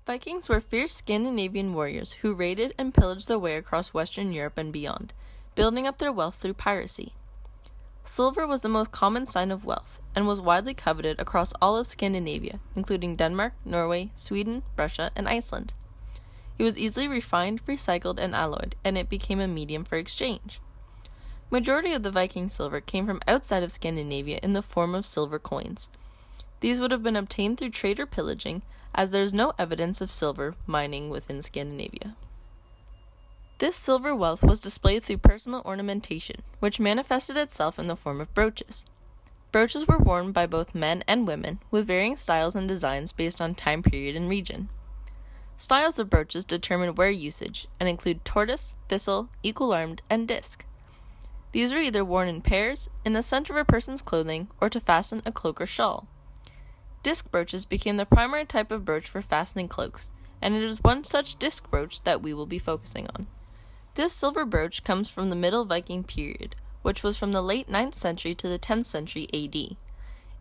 Vikings were fierce Scandinavian warriors who raided and pillaged their way across Western Europe and beyond, building up their wealth through piracy. Silver was the most common sign of wealth, and was widely coveted across all of Scandinavia, including Denmark, Norway, Sweden, Russia, and Iceland. It was easily refined, recycled, and alloyed, and it became a medium for exchange. Majority of the Viking silver came from outside of Scandinavia in the form of silver coins. These would have been obtained through trade or pillaging, as there is no evidence of silver mining within Scandinavia. This silver wealth was displayed through personal ornamentation, which manifested itself in the form of brooches. Brooches were worn by both men and women, with varying styles and designs based on time period and region. Styles of brooches determine wear usage, and include tortoise, thistle, equal-armed, and disc. These are either worn in pairs, in the center of a person's clothing, or to fasten a cloak or shawl. Disc brooches became the primary type of brooch for fastening cloaks, and it is one such disc brooch that we will be focusing on. This silver brooch comes from the Middle Viking period, which was from the late 9th century to the 10th century AD.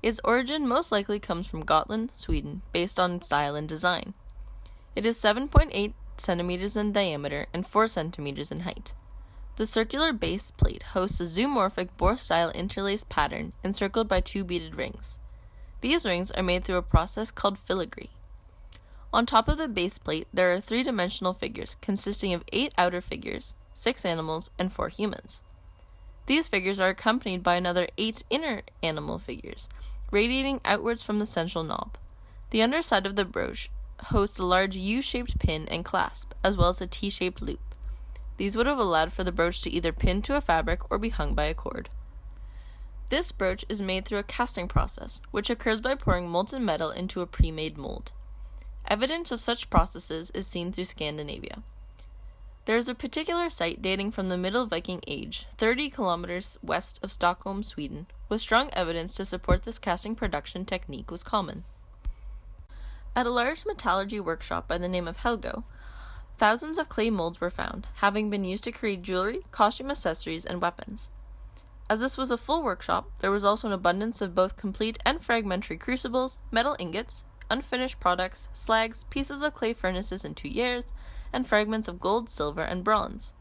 Its origin most likely comes from Gotland, Sweden, based on style and design. It is 7.8 centimeters in diameter and 4 centimeters in height. The circular base plate hosts a zoomorphic boar-style interlaced pattern encircled by 2 beaded rings. These rings are made through a process called filigree. On top of the base plate, there are 3-dimensional figures consisting of 8 outer figures, 6 animals, and 4 humans. These figures are accompanied by another 8 inner animal figures, radiating outwards from the central knob. The underside of the brooch hosts a large U-shaped pin and clasp, as well as a T-shaped loop. These would have allowed for the brooch to either pin to a fabric or be hung by a cord. This brooch is made through a casting process, which occurs by pouring molten metal into a pre-made mold. Evidence of such processes is seen through Scandinavia. There is a particular site dating from the Middle Viking Age, 30 kilometers west of Stockholm, Sweden, with strong evidence to support this casting production technique was common. At a large metallurgy workshop by the name of Helgo, thousands of clay molds were found, having been used to create jewelry, costume accessories, and weapons. As this was a full workshop, there was also an abundance of both complete and fragmentary crucibles, metal ingots, unfinished products, slags, pieces of clay furnaces in tuyères, and fragments of gold, silver, and bronze.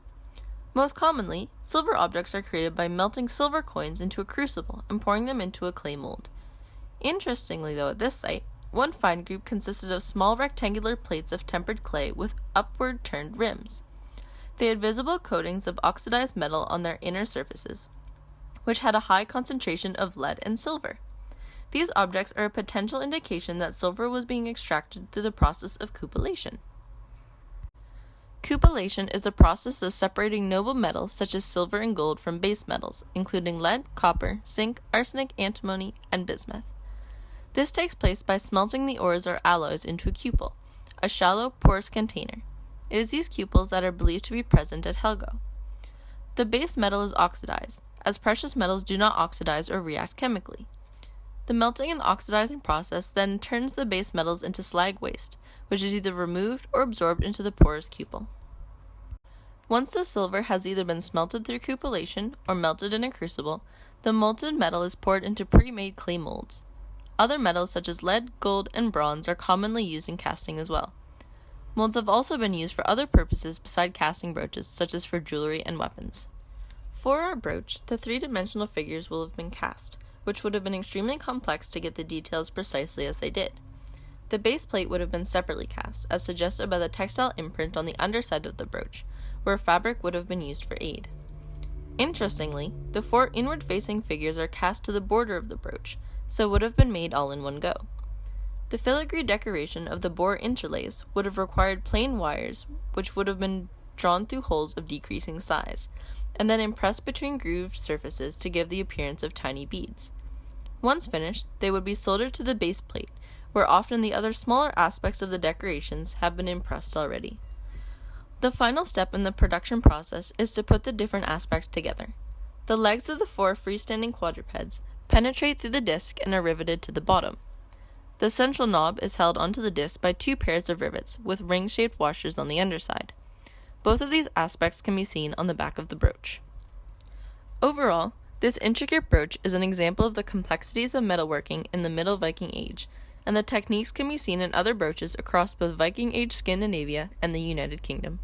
Most commonly, silver objects are created by melting silver coins into a crucible and pouring them into a clay mold. Interestingly, though, at this site, one find group consisted of small rectangular plates of tempered clay with upward turned rims. They had visible coatings of oxidized metal on their inner surfaces, which had a high concentration of lead and silver. These objects are a potential indication that silver was being extracted through the process of cupellation. Cupellation is a process of separating noble metals such as silver and gold from base metals, including lead, copper, zinc, arsenic, antimony, and bismuth. This takes place by smelting the ores or alloys into a cupel, a shallow, porous container. It is these cupels that are believed to be present at Helgo. The base metal is oxidized, as precious metals do not oxidize or react chemically. The melting and oxidizing process then turns the base metals into slag waste, which is either removed or absorbed into the porous cupel. Once the silver has either been smelted through cupellation or melted in a crucible, the molten metal is poured into pre-made clay molds. Other metals such as lead, gold, and bronze are commonly used in casting as well. Molds have also been used for other purposes beside casting brooches, such as for jewelry and weapons. For our brooch, the 3-dimensional figures will have been cast, which would have been extremely complex to get the details precisely as they did. The base plate would have been separately cast, as suggested by the textile imprint on the underside of the brooch, where fabric would have been used for aid. Interestingly, the 4 inward-facing figures are cast to the border of the brooch, so it would have been made all in one go. The filigree decoration of the boar interlace would have required plain wires, which would have been drawn through holes of decreasing size, and then impressed between grooved surfaces to give the appearance of tiny beads. Once finished, they would be soldered to the base plate, where often the other smaller aspects of the decorations have been impressed already. The final step in the production process is to put the different aspects together. The legs of the 4 freestanding quadrupeds penetrate through the disc and are riveted to the bottom. The central knob is held onto the disc by 2 pairs of rivets with ring-shaped washers on the underside. Both of these aspects can be seen on the back of the brooch. Overall, this intricate brooch is an example of the complexities of metalworking in the Middle Viking Age, and the techniques can be seen in other brooches across both Viking Age Scandinavia and the United Kingdom.